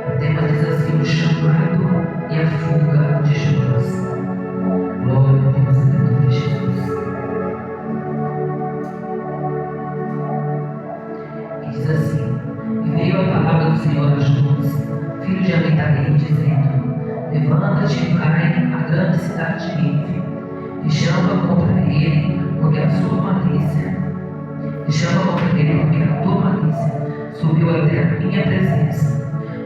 O tema diz assim: o chamado e a fuga de Jonas. Glória a Deus, em nome de Jesus. E diz assim: e veio a palavra do Senhor a Jonas, filho de Amitai, dizendo: levanta-te e vai à grande cidade de Nínive, e chama contra ele, porque a sua malícia, subiu até a minha presença.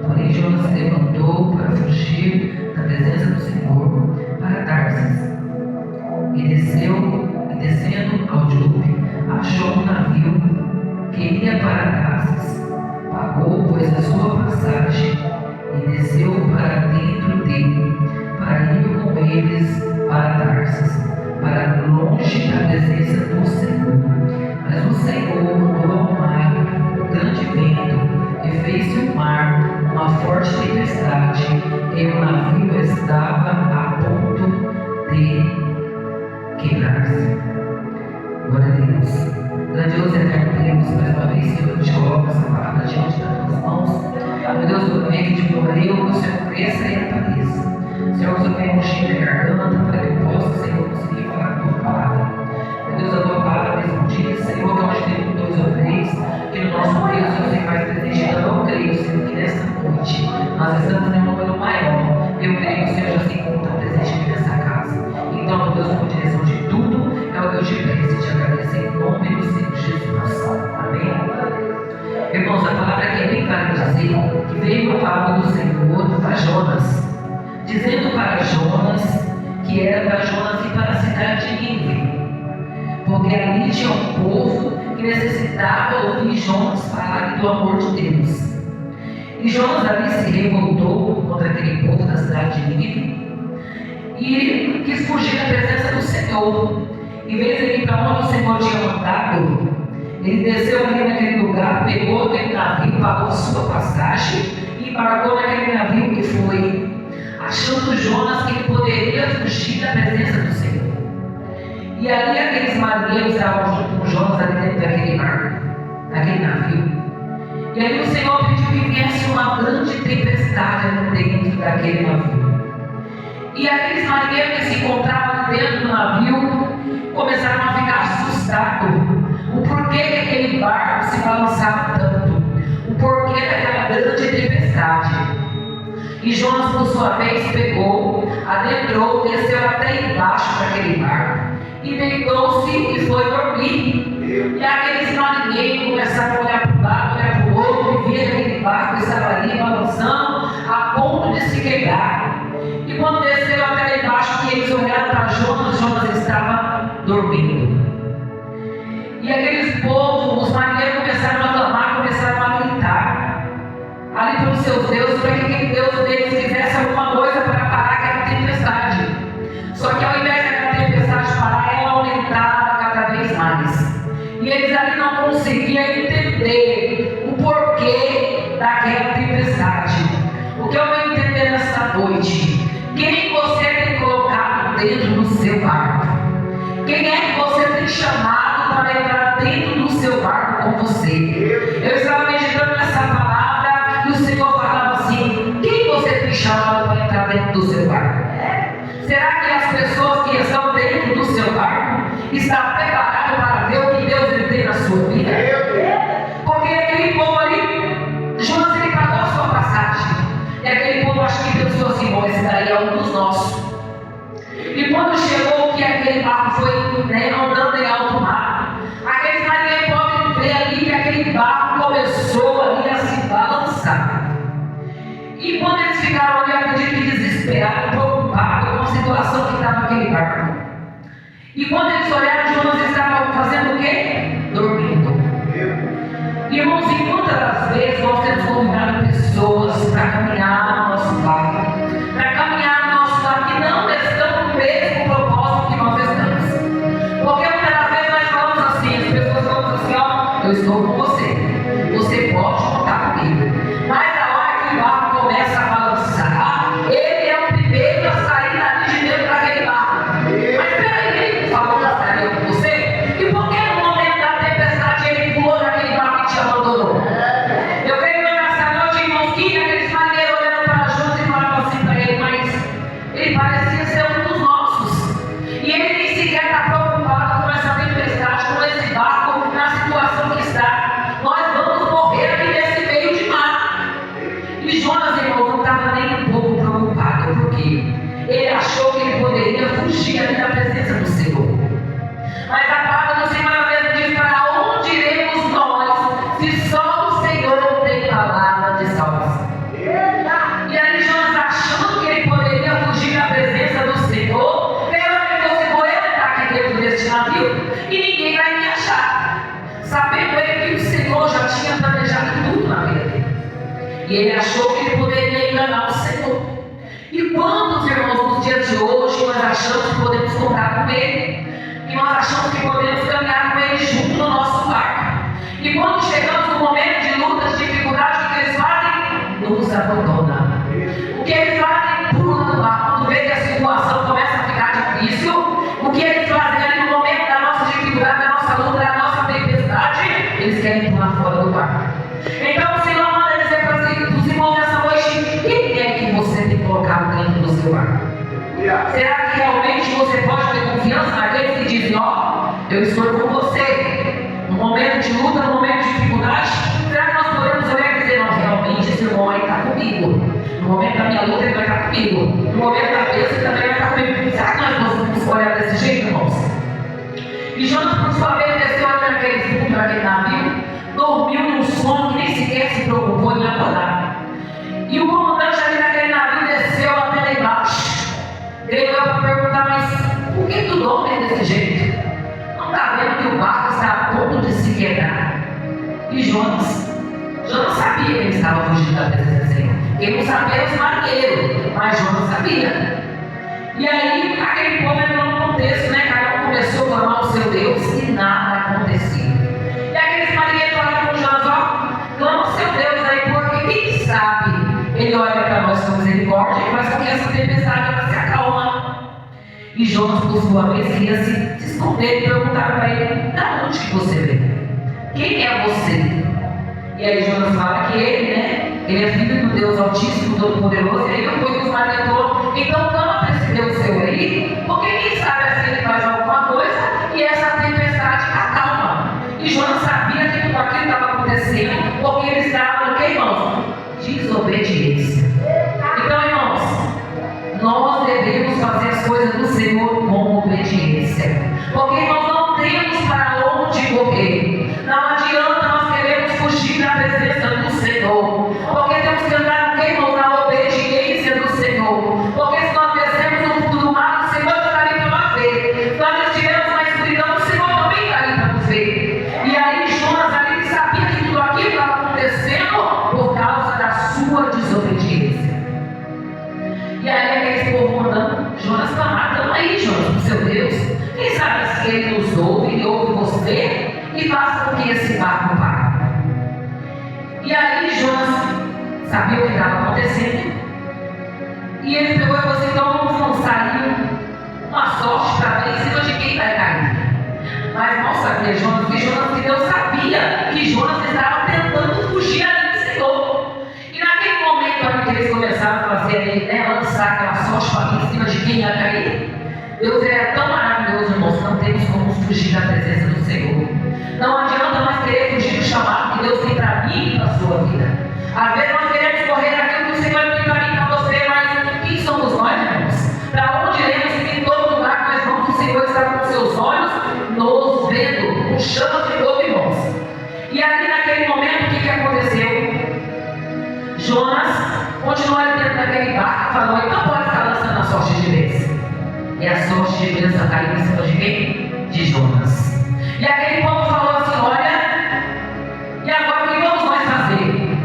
Porém Jonas se levantou para fugir da presença do Senhor para Tarsis, e descendo ao Jope, achou um navio que ia para Tarsis. Pagou, pois, a sua passagem e desceu para dentro dele, para ir com eles para Tarsis, para longe da presença do Senhor. Mas o Senhor mandou ao mar um grande vento, e fez-se o mar uma forte tempestade, e o navio estava a ponto de quebrar-se. Glória a Deus. Grandioso e eterno Deus, mais uma vez, Senhor, eu te coloco essa palavra diante das tuas mãos. Meu Deus, eu também que te morreu, que o Senhor cresça e apareça. Senhor, que eu tenha um cheiro de garganta para que eu possa, Senhor, conseguir falar a tua palavra. Meu Deus, a tua palavra mesmo diz, Senhor, que onde tem 2 ou 3, que no nosso meio o Senhor se faz presente. Eu não creio, Senhor, que nesta noite nós estamos em um número maior. Eu creio que o Senhor já se encontra presente aqui nessa casa. Então, meu Deus, com direção de tudo, é o que eu te peço e te agradeço em nome do Senhor Jesus. Amém? Irmãos, a palavra aqui é bem clara dizer que veio a palavra do Senhor para Jonas, dizendo para Jonas que era para Jonas ir para a cidade de Nínive, porque ali tinha um povo que necessitava ouvir Jonas falar do amor de Deus. E Jonas ali se revoltou contra aquele povo da cidade de Nínive e quis fugir da presença do Senhor. Em vez de ir para onde o Senhor tinha mandado, ele desceu ali naquele lugar, pegou aquele navio, pagou sua passagem e embarcou naquele navio que foi, achando Jonas que ele poderia fugir da presença do Senhor. E ali aqueles marinheiros estavam junto com Jonas ali dentro daquele barco, naquele navio. E ali o Senhor pediu que viesse uma grande tempestade dentro daquele navio. E aqueles marinheiros que se encontravam dentro do navio começaram a ficar assustados. O porquê que aquele barco se balançava tanto, o porquê daquela grande tempestade. E Jonas, por sua vez, pegou, adentrou, desceu até embaixo daquele barco e deitou-se e foi dormir. E aqueles marinheiros começaram a olhar para um lado, olhar para o outro, e via que aquele barco estava ali balançando a ponto de se quebrar. E quando desceram até lá embaixo, que eles olharam para Jonas, Jonas estava dormindo. E aqueles povos, os marinheiros começaram a clamar, começaram a gritar ali para os seus deuses, para que aquele Deus deles fizesse alguma coisa para parar aquela tempestade. Só que ao invés daquela tempestade parar, ela aumentava cada vez mais. E eles ali não conseguiam entender o porquê daquela tempestade. O que eu vou entender nessa noite? Quem você tem colocado dentro do seu barco? Quem é que você tem chamado para entrar dentro do seu barco com você? Eu estava meditando nessa palavra e o Senhor falava assim: quem você tem chamado para entrar dentro do seu barco? Será que as pessoas que estão dentro do seu barco estão preparadas para ver o que Deus tem na sua vida? Porque aquele povo ali, Jonas, ele pagou a sua passagem. E aquele povo acho que pensou assim: bom, esse daí é um dos nossos. E quando chegou que aquele barco foi andando em alto mar, aqueles marinheiros podem ver ali que aquele barco começou ali a se balançar. E quando eles ficaram ali, acredito que desesperados, preocupados com a situação que estava aquele barco. E quando eles olharam, Jonas estava fazendo o quê? Dormindo. Irmãos, e quantas das vezes nós temos convidado pessoas para caminhar no nosso barco, para caminhar no nosso barco que não estão no mesmo propósito que nós estamos. Porque muitas das vezes nós falamos assim, as pessoas falam assim: ó, eu estou com você, você pode contar comigo. Mas a hora que o barco começa a balançar, ele é o primeiro a sair dali de dentro daquele barco. Mas peraí, ele falou que estaria com você? E por que no momento da tempestade ele pulou naquele barco e te abandonou? rio. Ele achou que ele poderia fugir ali da presença do Senhor. Mas a palavra do Senhor mesmo diz: para onde iremos nós, se só o Senhor tem palavra de salvação? E aí Jonas, achando que ele poderia fugir da presença do Senhor, ele fosse: vou entrar aqui dentro deste navio e ninguém vai me achar. Sabendo ele que o Senhor já tinha planejado tudo na vida dele. E ele achou que ele poderia enganar o Senhor. E quantos irmãos nos dias de hoje nós achamos que podemos contar com ele? E nós achamos que podemos caminhar com ele junto no nosso barco. E quando chegamos no momento de lutas, de dificuldade, o que eles fazem? Nos abandonam. O que eles fazem? Pulam no barco. Quando vê que a situação começa a ficar difícil, o que eles fazem ali no momento da nossa dificuldade, da nossa luta, da nossa tempestade? Eles querem pular fora do barco. Então o Senhor manda dizer para os irmãos nessa noite: quem é que você tem colocado dentro do seu barco? Será que realmente você pode ter confiança naqueles que dizem: ó, eu estou com você no momento de luta, no momento de dificuldade? Será que nós podemos olhar e dizer: não, realmente esse irmão aí está comigo, no momento da minha luta ele vai estar comigo, no momento da bênção ele também vai estar comigo? Será que nós podemos olhar desse jeito, irmãos? E Jonas, por sua vez, desceu naquele navio, dormiu num sono que nem sequer se preocupou em acordar. E o comandante ali naquele navio desceu até lá embaixo. Ele veio para perguntar: mas por que tu dorme desse jeito? Não está vendo que o barco está a ponto de se quebrar? E Jonas sabia que ele estava fugindo da presença do Senhor. Ele não sabia os marinheiros, mas Jonas sabia. E aí aquele povo entrou no contexto, né? Cada um começou a clamar o seu Deus e nada acontecia. E aqueles marinheiros falaram com Jonas: ó, clama o seu Deus aí, porque quem sabe ele olha para nós com misericórdia e faz com que essa tempestade ela se acalma. E Jonas, por sua vez, queria se esconder e perguntar para ele: da onde que você veio? Quem é você? E aí Jonas fala que ele, né? Ele é filho do Deus Altíssimo, Todo-Poderoso. E aí depois que os marinheiros falaram: então clama para esse Deus seu aí, porque quem sabe assim ele faz alguma coisa e essa tempestade acalma. E Jonas sabia que tudo aquilo estava acontecendo porque ele estava no que, irmãos? Desobediência. Então, irmãos, nós devemos fazer as coisas do Senhor com obediência, porque nós não temos para onde correr. Não adianta nós queremos fugir da presença do Senhor, porque temos que andar no que, irmãos? Na obediência do Senhor. Porque se nós descemos no fundo do mar, o Senhor está ali para nós ver. Se nós estivermos na escuridão, o Senhor também está ali para nos ver. E aí Jonas ali sabia que tudo aquilo estava acontecendo por causa da sua desobediência. E aí aqueles povo mandando Jonas clamar: então aí, Jonas, pro seu Deus, quem sabe se ele nos ouve, ele ouve você e faça com que esse barco pare. E aí Jonas sabia o que estava acontecendo e ele pegou e falou assim: então vamos lançar uma sorte para ver em cima de quem vai cair. Mas não sabia Jonas que Deus sabia que Jonas estava tentando fugir ali do Senhor. E naquele momento ali que eles começaram a fazer, né, lançar aquela sorte para ver em cima de quem ia cair, Deus era tão maravilhoso, irmãos, que não temos como fugir da presença do Senhor. Não adianta nós querer fugir do chamado que Deus tem para mim e para a sua vida. Às vezes nós queremos correr daquilo que o Senhor tem para mim e para você, mas quem somos nós, irmãos? Para onde iremos? Em todo lugar que nós vamos, o Senhor está com seus olhos nos vendo, com chamas de fogo, irmãos. E ali naquele momento, o que aconteceu? Jonas continuou ali dentro daquele barco e falou: então pode estar lançando a sorte de bênção. E a sorte de bênção caiu em cima de quem? De Jonas. E aquele povo falou assim: olha, e agora o que vamos nós fazer?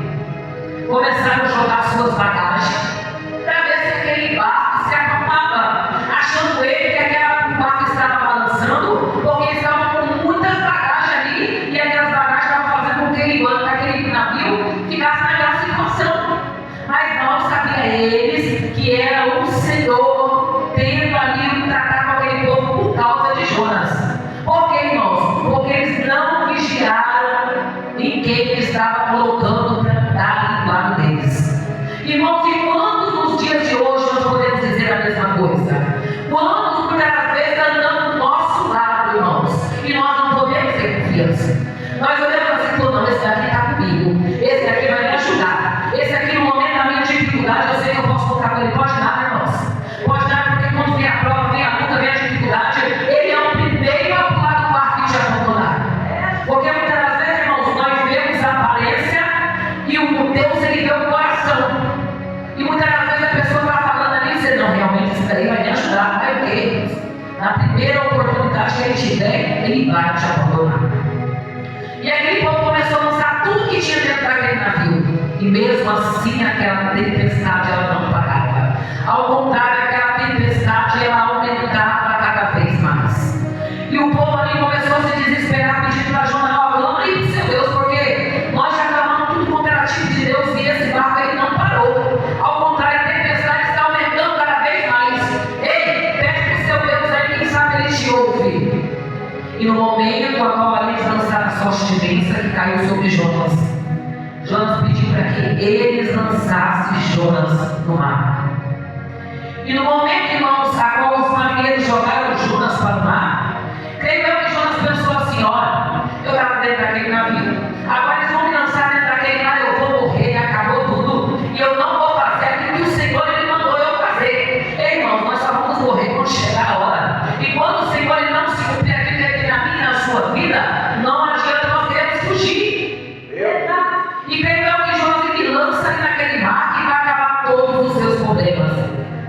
Começaram a jogar suas bagagens para ver se aquele barco se acalmava, achando ele que aquele barco estava balançando, porque estava com muitas bagagens ali, e aquelas bagagens estavam fazendo com que aquele navio ficasse naquela situação. Mas não sabia eles que era o Senhor tendo ali tratar com aquele povo por causa de Jonas. Por quê, irmãos? Porque eles não vigiaram em quem ele estava colocando para andar do lado deles. Irmãos, e quando Na primeira oportunidade que ele tiver, ele vai te abandonar. E aquele povo começou a lançar tudo que tinha dentro daquele navio. E mesmo assim, aquela tempestade ela não parava. Ao contrário, aquela tempestade ela aumentava cada vez mais. E o povo ali começou a se desesperar, pedindo para Jonas: clama aí pro seu Deus, porque nós já clamamos tudo quanto era tipo de Deus e esse barco ele não parou. Ao contrário, a tempestade está aumentando cada vez mais. Ei, pede pro seu Deus aí, quem sabe ele te ouve. E no momento a qual ali eles lançaram a sorte de bênção que caiu sobre Jonas, Jonas pediu para que eles lançassem Jonas no mar. E no momento, irmãos, a qual os marinheiros jogaram Jonas para o mar, creio eu que Jonas pensou assim: olha, eu estava dentro daquele navio, agora eles vão me lançar dentro daquele mar, eu vou morrer, acabou tudo, e eu não vou fazer aquilo que o Senhor ele mandou eu fazer. Ei, irmãos, nós só vamos morrer quando chegar a hora. E quando o Senhor ele não se cumprir aquilo que ele tem na minha e na sua vida, não adianta nós queremos fugir. E creio eu que Jonas ele lança ali naquele mar que vai acabar todos os seus problemas.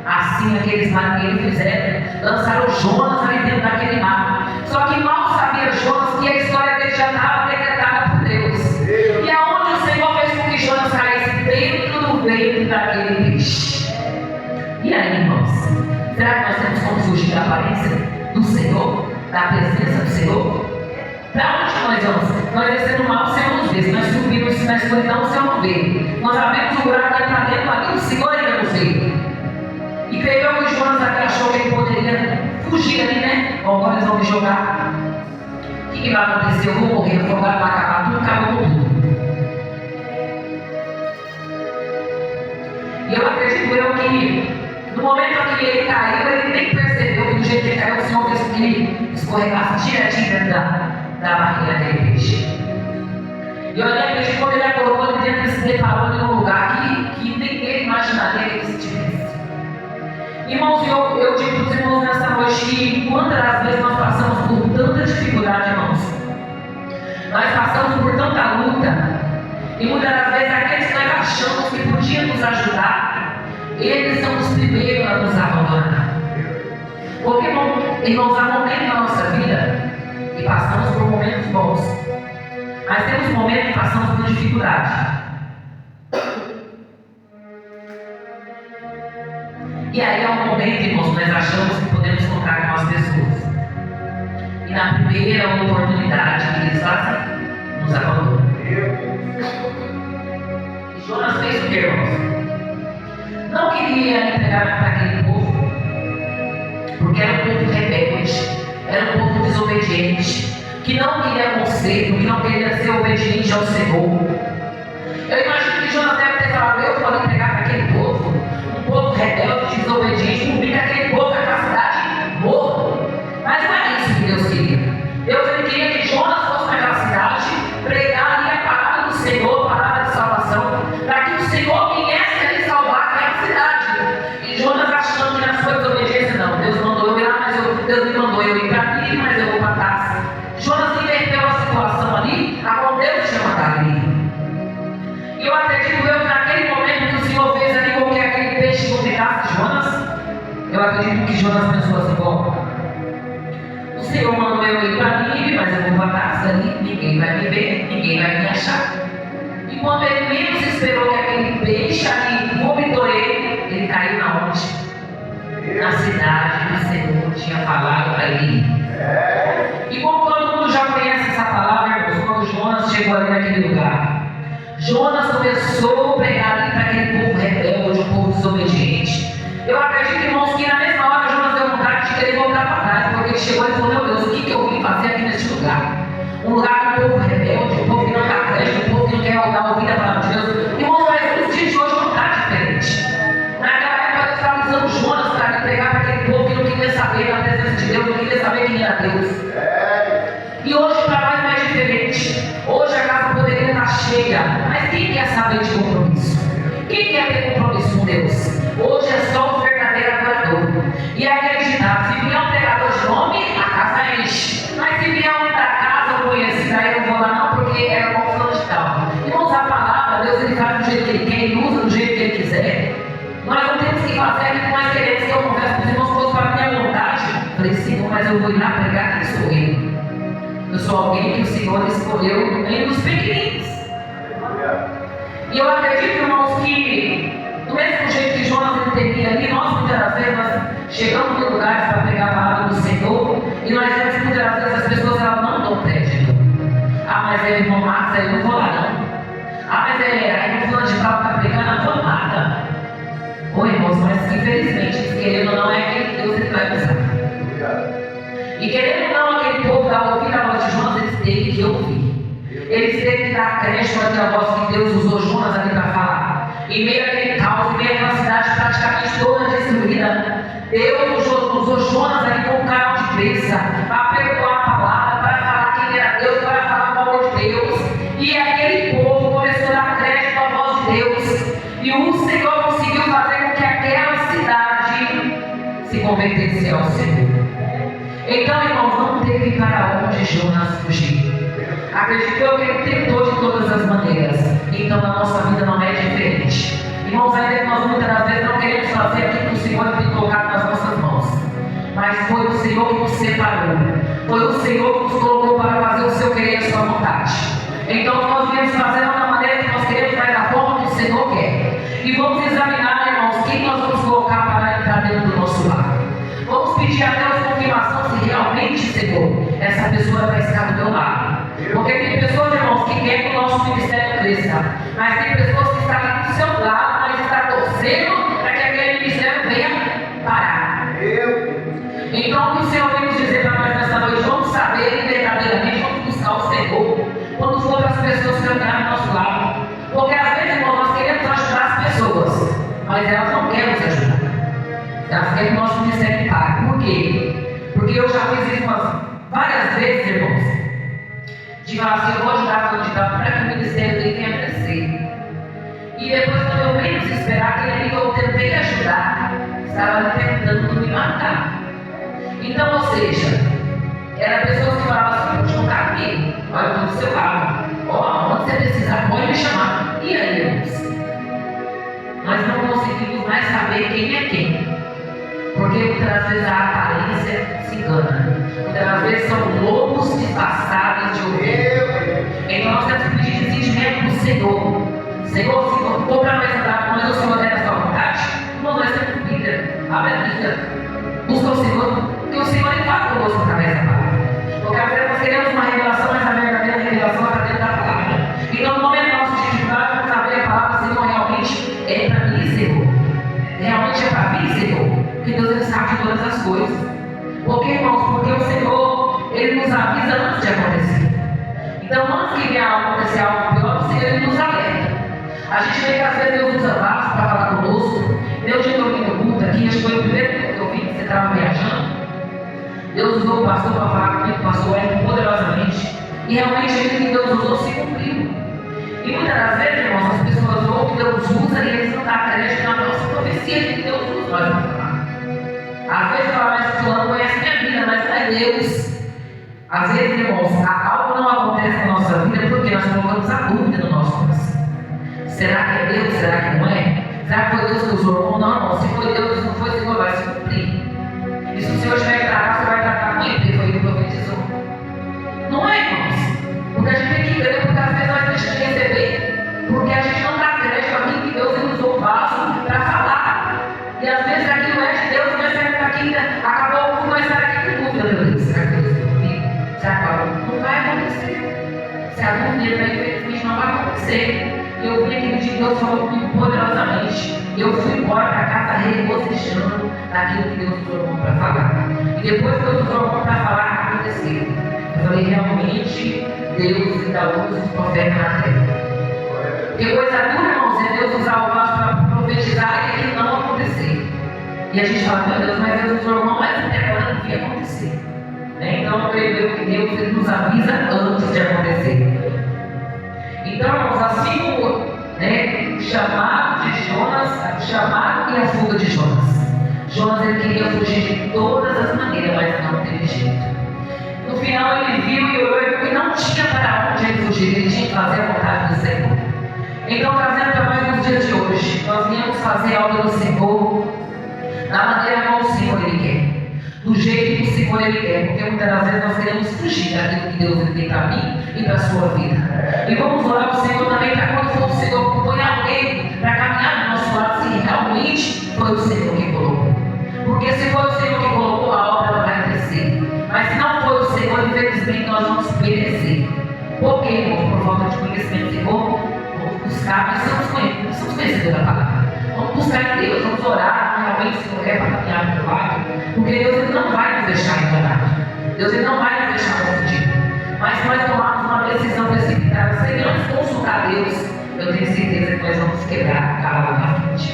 Assim aqueles marinheiros fizeram, lançaram Jonas ali dentro daquele mar. Só que mal sabia Jonas que a história dele já estava decretada por Deus. E aonde o Senhor fez com que Jonas caísse? Dentro do ventre daquele peixe. E aí, irmãos, será que nós temos como fugir da aparência do Senhor, da presença do Senhor? Para onde nós vamos? Nós descendo mal, o Senhor nos vê. Se nós subirmos na escuridão, o Senhor não vê. Nós abrimos o buraco que está dentro ali, o Senhor ainda nos vê. E creio eu que Jonas aqui achou que ele poderia fugir ali, né? Bom, agora eles vão me jogar. O que vai acontecer? Eu vou morrer, o fogado vai acabar tudo, acabou tudo. E eu acredito eu que no momento em que ele caiu, ele nem percebeu que do jeito que ele caiu, o Senhor fez com que ele escorregasse direitinho dentro da barriga daquele peixe. E eu acredito que quando ele acordou ali dentro, ele se deparou em um lugar que ninguém imaginaria que ele estivesse. Irmãos, eu digo para os irmãos nessa noite que quantas das vezes nós passamos por tanta dificuldade, irmãos, nós passamos por tanta luta, e muitas das vezes aqueles que nós achamos que podiam nos ajudar, eles são os primeiros a nos abandonar. Porque, irmãos, há momentos na nossa vida que passamos por momentos bons, mas temos momentos que passamos por dificuldade. E aí é um momento, irmãos, nós achamos que podemos contar com as pessoas. E na primeira oportunidade que eles fazem, nos abandonam. E Jonas fez o que, irmãos? Não queria entregar para aquele povo, porque era um povo rebelde, era um povo desobediente, que não queria conselho, que não queria ser obediente ao Senhor. Eu imagino que Jonas deve ter falado: eu vou entregar para aquele povo, um povo rebelde, desobediente, por mim que aquele povo, aquela cidade morra. Mas não é isso que Deus queria. Deus ele queria que Jonas fosse naquela cidade, pregar ali a palavra do Senhor, a palavra de salvação, para que o Senhor viesse ali salvar aquela cidade. E Jonas achando que na sua desobediência, não, Deus mandou eu ir lá, mas Deus me mandou eu ir para ali, mas eu vou para Tarsis. Jonas inverteu a situação ali, a qual Deus tinha mandado ali. E eu acredito eu que naquele momento que o Senhor fez ali com que aquele peixe vomitasse Jonas, eu acredito que Jonas pensou assim: bom, o Senhor mandou eu ir para Nínive, mas eu vou para Tarsis ali, ninguém vai me ver, ninguém vai me achar. E quando ele menos esperou que aquele peixe ali vomitou ele caiu na onde? Na cidade que o Senhor tinha falado para ele. E como todo mundo já conhece essa palavra, irmãos, quando Jonas chegou ali naquele lugar, Jonas começou a pregar ali para aquele povo rebelde, um povo desobediente. Eu acredito, irmãos, que na mesma hora Jonas deu vontade de querer voltar para trás, porque ele chegou e falou: meu Deus, o que eu vim fazer aqui neste lugar? Um lugar de um povo rebelde, um povo que não dá crédito, um povo que não quer dar a ouvir a palavra de Deus. Irmãos, mas os dias de hoje não está diferente. Naquela época Deus estava usando Jonas para pregar para aquele povo que não queria saber da presença de Deus, não queria saber quem era Deus. E hoje para nós não é diferente. Hoje a casa poderia estar cheia, mas quem quer saber de compromisso? Quem quer ter compromisso com Deus? Hoje é só o verdadeiro adorador. E é acreditar: se vier um pregador de nome, a casa enche. Mas se vier um da casa conhecido, aí eu não vou lá não, porque era bom fulano de tal. Irmãos, a palavra, Deus ele faz do jeito que ele quer, ele usa do jeito que ele quiser. Nós não temos que fazer aquilo que nós queremos, que eu confesso para os irmãos, fosse para a minha vontade. Falei: Senhor, mas eu vou ir lá pregar quem sou eu. Eu sou alguém que o Senhor escolheu entre os pequeninos. E eu acredito, irmãos, que do mesmo jeito que Jonas temia ali, nós muitas vezes nós chegamos em lugares para pregar a palavra do Senhor e nós vemos muitas vezes as pessoas elas não dão crédito. Ah, mas é irmão Marcos, aí eu não vou lá não. Ah, mas aí no fulano de tal está pregando, não vou nada. Ô irmãos, mas infelizmente, querendo ou não, é aquele que Deus vai usar. E querendo ou não, aquele povo da ouvir a voz de Jonas, eles teve que ouvir. Eles teve que dar crédito àquela voz que Deus usou Jonas ali para falar. Em meio àquele caos, em meio àquela cidade praticamente toda destruída, Deus usou Jonas ali com um canal de bênção para perdoar a palavra, para falar quem era Deus, para falar o amor de Deus. E aquele povo começou a dar crédito à voz de Deus. E o Senhor conseguiu fazer com que aquela cidade se convertesse ao Senhor. Então, irmãos, não teve para onde Jonas fugir. Acreditou que ele tentou de todas as maneiras. Então, na nossa vida não é diferente. Irmãos, ainda que nós muitas vezes não queremos fazer aquilo que o Senhor tem colocado nas nossas mãos. Mas foi o Senhor que nos separou. Foi o Senhor que nos colocou para fazer o seu querer e a sua vontade. Então, nós viemos fazer não da maneira que nós queremos, mas da forma que o Senhor quer. E vamos examinar, irmãos, quem nós vamos colocar para entrar dentro do nosso lar. Vamos pedir a Deus confirmação se realmente, Senhor, essa pessoa vai estar do teu lado. Porque tem pessoas, irmãos, que querem que o nosso ministério cresça, mas tem pessoas que estão ali do seu lado, mas estão torcendo para que aquele ministério venha parar. Então, o que o Senhor vem nos dizer para nós nessa noite? Vamos saber verdadeiramente, vamos buscar o Senhor quando for para as pessoas que estão do nosso lado. Porque às vezes, irmãos, nós queremos ajudar as pessoas, mas elas não querem nos ajudar. Elas querem que o nosso ministério pare. Por quê? Porque eu já fiz isso várias vezes, irmãos. De falar assim, eu vou ajudar fulano de tal para que o ministério dele venha crescer. E depois, quando eu menos esperar, aquele amigo que eu tentei ajudar, estava tentando me matar. Então, ou seja, eram pessoas que falavam assim, vou te contar aqui, olha, eu estou do seu lado. Ó, onde você precisar, pode me chamar. E aí, irmãos? Nós não conseguimos mais saber quem é quem. Porque muitas vezes a aparência se engana. Muitas vezes são lobos disfarçados de ovelha. Então nós temos que pedir desistimento do Senhor. Senhor, se for para nós andar com nós, o Senhor der a sua vontade, não nós temos vida. Abre a vida. Busca o Senhor, porque o Senhor ele fala conosco através da palavra. Porque às vezes nós queremos uma revelação, mas a verdadeira revelação está dentro da palavra. Então no momento da nossa dificuldade, vamos saber a palavra, Senhor, realmente é para mim, Senhor. Realmente é para mim, Senhor. Que Deus ele sabe de todas as coisas. Porque, irmãos, porque o Senhor, ele nos avisa antes de acontecer. Então, antes que venha acontecer algo pior, o Senhor ele nos alerta. A gente vê que às vezes Deus usa vasos para falar conosco. Deus já ouviu no culto aqui, acho que foi o primeiro culto que eu vi, que você estava viajando. Deus usou o pastor para falar comigo, o pastor Eric, poderosamente. E realmente aquilo que Deus usou se cumpriu. E muitas das vezes, irmãos, as pessoas ouvem que Deus usa e eles não dão crédito na nossa profecia que Deus usa, nós vamos falar. Às vezes fala, mas fulano conhece minha vida, mas não é Deus. Às vezes, irmãos, algo não acontece na nossa vida porque nós colocamos a dúvida no nosso coração. Será que é Deus? Será que não é? Será que foi Deus que usou? Ou não, irmão? Se foi Deus, se não foi, o Senhor vai se cumprir. E se o Senhor tiver que tratar, você vai tratar com ele, porque foi ele que profetizou. Não é, irmãos? Porque a gente tem que entender, porque às vezes nós deixamos de receber, porque a gente não dá crédito àquilo que Deus ele usou o vaso para falar. E às vezes aquilo é de Deus, mas será que aqui acabou por nós estar aqui com dúvida, meu Deus? Será que Deus está comigo? Será que não vai acontecer? Se a dúvida, infelizmente, não vai acontecer. Eu vi aquele dia que Deus falou comigo poderosamente. Eu fui embora para casa regozijando daquilo que Deus usou para falar. E depois que Deus usou para falar, aconteceu. Eu falei, realmente, Deus ainda usa os profetas na terra. Que coisa dura, irmãos, é Deus usar o vaso para profetizar e aquilo não acontecer. E a gente fala, meu Deus, mas Deus usou o irmão, mas até agora não ia acontecer. Então, eu creio que Deus ele nos avisa antes de acontecer. Então, irmãos, assim como o chamado de Jonas, o chamado e a fuga de Jonas. Jonas ele queria fugir de todas as maneiras, mas não teve jeito. No final ele viu e olhou e viu que não tinha para onde ele fugir, ele tinha que fazer a vontade do Senhor. Então, trazendo para nós nos dias de hoje, nós viemos fazer a obra do Senhor da maneira como o Senhor ele quer, do jeito que o Senhor Senhor Ele quer, porque muitas das vezes nós queremos fugir daquilo que Deus tem para mim e para a sua vida. E vamos orar para o Senhor também, para quando for o Senhor acompanhar alguém para caminhar do nosso lado, se realmente foi o Senhor que colocou. Porque se foi o Senhor que colocou, a obra vai crescer. Mas se não foi o Senhor, infelizmente nós vamos perecer. Por quê, irmão? Por falta de conhecimento, Senhor, vamos buscar, nós somos conhecedores da palavra. Vamos buscar em Deus, vamos orar, realmente, Senhor, para caminhar do lado. Porque Deus Ele não vai nos deixar enganados. Deus Ele não vai nos deixar confundidos. Mas se nós tomarmos uma decisão precipitada, sem antes consultar Deus, eu tenho certeza que nós vamos quebrar a cara lá na frente.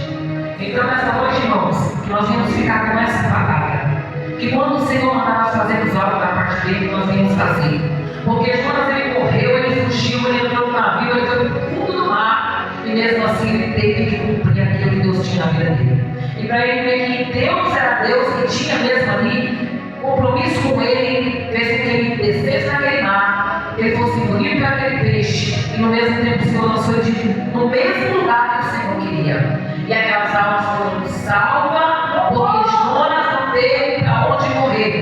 Então, nessa noite, irmãos, que nós vamos ficar com essa palavra. Que quando o Senhor mandar nós fazermos algo da parte dele, nós vamos fazer. Porque Jonas ele morreu, ele fugiu, ele entrou no navio, ele foi no fundo do mar. E mesmo assim ele teve que cumprir aquilo que Deus tinha na vida dele. E para ele ver que Deus era Deus, que tinha mesmo ali compromisso com ele, fez com que ele descesse naquele mar, que ele fosse engolido por aquele peixe. E no mesmo tempo o Senhor lançou ele no mesmo lugar que o Senhor queria. E aquelas almas foram salvas, porque Jonas não teve para onde morrer.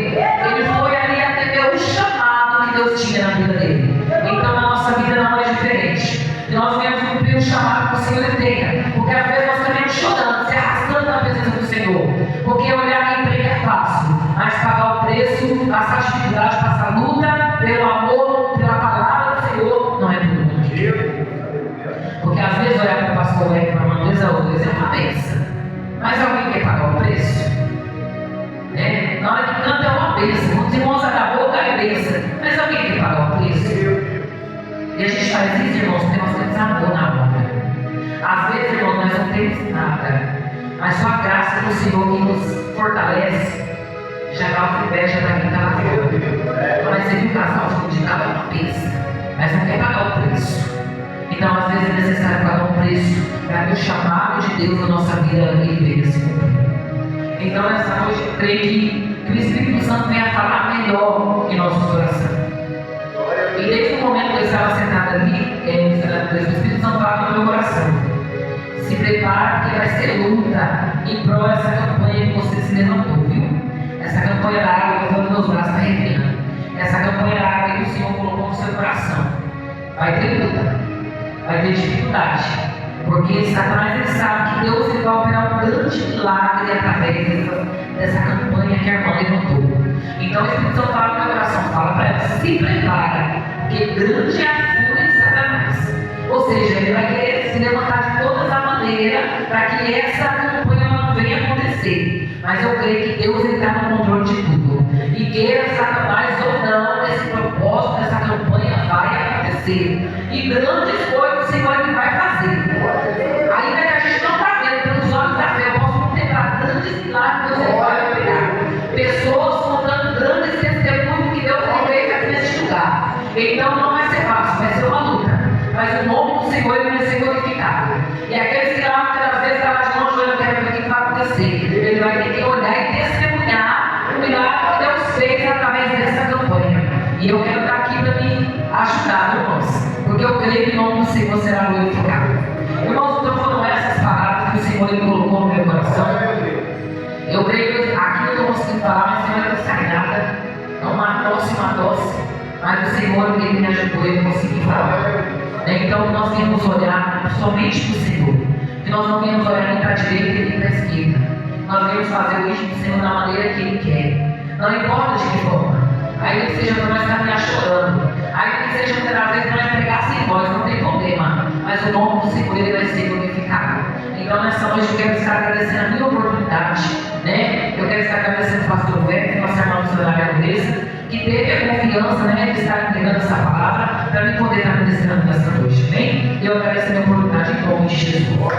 Ele foi ali atender o chamado que Deus tinha na vida dele. Então a nossa vida não é diferente. Nós devemos cumprir o chamado que o Senhor tenha. Porque às vezes nós caminhamos chorando, se arrastando na presença do Senhor. Porque olhar quem emprego é fácil, mas pagar o preço, passar dificuldade, passar luta, pelo amor, pela palavra do Senhor, não é tudo mundo. Porque às vezes olhar para o pastor é para uma vez a outra, é uma bênção. Mas alguém quer pagar o preço? Na hora que canta é uma bênção. Os irmãos da boca é bênção. Mas alguém quer pagar o preço? E a gente faz isso, irmãos, porque nós temos amor na obra. Às vezes, irmãos, nós não temos nada. Mas só a graça do Senhor que nos fortalece já dá uma inveja para quem está lá fora. Mas você viu o casal de estava uma bênção, mas não quer pagar o preço. Então, às vezes é necessário pagar um preço para que o chamado de Deus na nossa vida ele venha se cumprir. Então, nessa noite, eu creio que o Espírito Santo venha falar melhor em nosso coração. E desde o momento que eu estava sentado ali, o Espírito Santo fala no meu coração. Se prepara, porque vai ser luta em prol dessa campanha que você se levantou, viu? Essa campanha da água que eu vou nos braços está arrepiando. Essa campanha da água que o Senhor colocou no seu coração. Vai ter luta. Vai ter dificuldade, porque Satanás ele sabe que Deus ele vai operar um grande milagre através dessa campanha que a irmã levantou. Então o Espírito Santo fala no meu coração, fala para ela, se prepara, porque grande é a fúria de Satanás. Ou seja, ele vai querer se levantar de todas as maneiras para que essa campanha não venha acontecer. Mas eu creio que Deus está no controle de tudo. E queira Satanás ou não, esse propósito dessa campanha vai acontecer. E grandes coisas o Senhor ele vai fazer. Ainda que a gente não está vendo pelos olhos da fé, eu posso contemplar grandes milagres que Deus vai operar. Pessoas contando grandes testemunhos que Deus fez aqui neste lugar. Então não vai ser fácil, vai ser uma luta. Mas o nome do Senhor ele vai ser glorificado. E aqueles que lá muitas vezes estavam de longe olhando para o que vai acontecer, ele vai ter que olhar e testemunhar o milagre que Deus fez através dessa campanha. E eu quero estar aqui para me ajudar, irmãos. Porque eu creio que o nome do Senhor será glorificado. Irmãos, então foram essas palavras que o Senhor ele colocou no meu coração. Eu creio que aqui eu estou conseguindo falar, mas não vai sair nada. Não uma tosse. Mas o Senhor ele me ajudou e eu consegui falar. Então nós temos que olhar somente para o Senhor. Que nós não temos olhar nem para a direita nem para a esquerda. Nós devemos fazer o ritmo do Senhor da maneira que Ele quer. Não importa de que forma. Ainda que seja para nós caminhar chorando. Ainda que seja muitas vezes para nós pregar sem voz, não tem problema. Mas o nome do Senhor ele vai ser glorificado. Então nessa noite eu quero estar agradecendo a minha oportunidade. Eu quero estar agradecendo o pastor Web, nossa irmã missionária Andressa, que teve a confiança de estar entregando essa palavra para mim poder estar ministrando nessa noite. Amém? Eu agradeço a minha oportunidade em nome de Jesus.